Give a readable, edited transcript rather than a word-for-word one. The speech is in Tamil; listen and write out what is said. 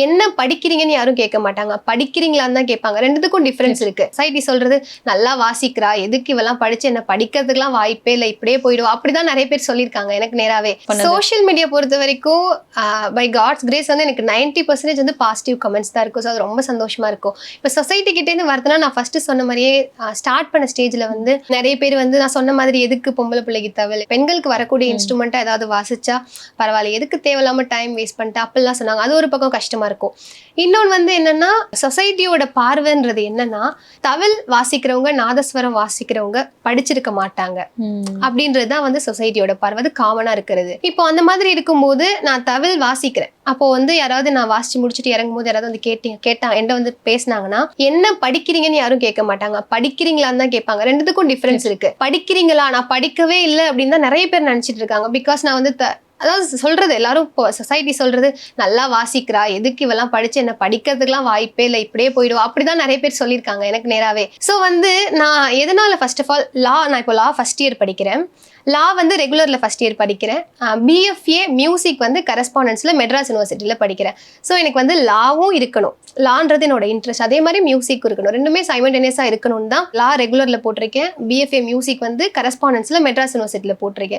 என்ன படிக்கிறீங்கன்னு யாரும் கேட்க மாட்டாங்க, படிக்கிறீங்களான்னு தான் கேட்பாங்க. ரெண்டுத்துக்கும் டிஃபரன்ஸ் இருக்கு. சொசைட்டி சொல்றது நல்லா வாசிக்கிறா, எதுக்கு இவெல்லாம் படிச்சு என்ன படிக்கிறதுக்குலாம் வாய்ப்பே இல்லை, இப்படியே போயிடுவா, அப்படிதான் நிறைய பேர் சொல்லியிருக்காங்க எனக்கு நேராவே. சோஷியல் மீடியா பொறுத்த வரைக்கும் பை காட்ஸ் கிரேஸ் வந்து எனக்கு 90% வந்து பாசிட்டிவ் கமெண்ட்ஸ் தான் இருக்கும். ஸோ அது ரொம்ப சந்தோஷமா இருக்கும். இப்போ சொசைட்டி கிட்டேருந்து வரதுனா நான் ஃபர்ஸ்ட் சொன்ன மாதிரியே ஸ்டார்ட் பண்ண ஸ்டேஜ்ல வந்து நிறைய பேர் வந்து நான் சொன்ன மாதிரி எதுக்கு பொம்பளை பிள்ளைக்கு தேவை, பெண்களுக்கு வரக்கூடிய இன்ஸ்ட்ருமெண்ட்டா ஏதாவது வாசிச்சா பரவாயில்ல, எதுக்கு தேவையில்லாம டைம் வேஸ்ட் பண்ணிட்டு அப்படிலாம் சொன்னாங்க. அது ஒரு பக்கம் கஷ்டமா இருக்கும். இன்னொன்று வந்து என்னன்னா, சொசைட்டியோட பார்வைன்றது என்னன்னா, தவில் வாசிக்கிறவங்க நாதஸ்வரம் வாசிக்கிறவங்க படிச்சிருக்க மாட்டாங்க அப்படின்றது தான் வந்து சொசைட்டியோட பார்வை. அது காமனா இருக்கிறது. இப்போ அந்த மாதிரி இருக்கும்போது நான் தவில் வாசிக்கிறேன், அப்போ வந்து யாராவது நான் வாசிச்சு முடிச்சுட்டு இறங்கும் போது யாராவது வந்து கேட்டாங்க, என்கிட்ட வந்து பேசினாங்கன்னா என்ன படிக்கிறீங்கன்னு யாரும் கேட்க மாட்டாங்க, படிக்கிறீங்களான்னு தான் கேட்பாங்க. ரெண்டுத்துக்கும் டிஃபரன்ஸ் இருக்கு. படிக்கிறீங்களா, நான் படிக்கவே இல்லை அப்படின்னு தான் நிறைய பேர் நினைச்சிட்டு இருக்காங்க. பிகாஸ் நான் வந்து அதாவது சொல்றது எல்லாரும் இப்போ சொசைட்டி சொல்றது நல்லா வாசிக்கிறா, எதுக்கு இவெல்லாம் படிச்சு என்ன படிக்கிறதுக்குலாம் வாய்ப்பே இல்லை, இப்படியே போயிடுவா, அப்படிதான் நிறைய பேர் சொல்லியிருக்காங்க எனக்கு நேராவே. ஸோ வந்து நான் எதனால ஃபர்ஸ்ட் ஆஃப் ஆல் நான் இப்போ லா ஃபர்ஸ்ட் இயர் படிக்கிறேன். லா வந்து ரெகுலரில் ஃபர்ஸ்ட் இயர் படிக்கிறேன். பிஎஃப்ஏ மியூசிக் வந்து கரஸ்பாண்டன்ஸில் மெட்ராஸ் யூனிவர்சிட்டியில் படிக்கிறேன். ஸோ எனக்கு வந்து லாவும் இருக்கணும், லான்றது என்னோட இன்ட்ரெஸ்ட், அதே மாதிரி மியூசிக் இருக்கணும், ரெண்டுமே சைமல்டேனியஸாக இருக்கணும்னு தான் லா ரெகுலரில் போட்டிருக்கேன். பிஎஃப்ஏ மியூசிக் வந்து கரஸ்பாண்டன்ஸில் மெட்ராஸ் யூனிவர்சிட்டியில் போட்டிருக்கேன்.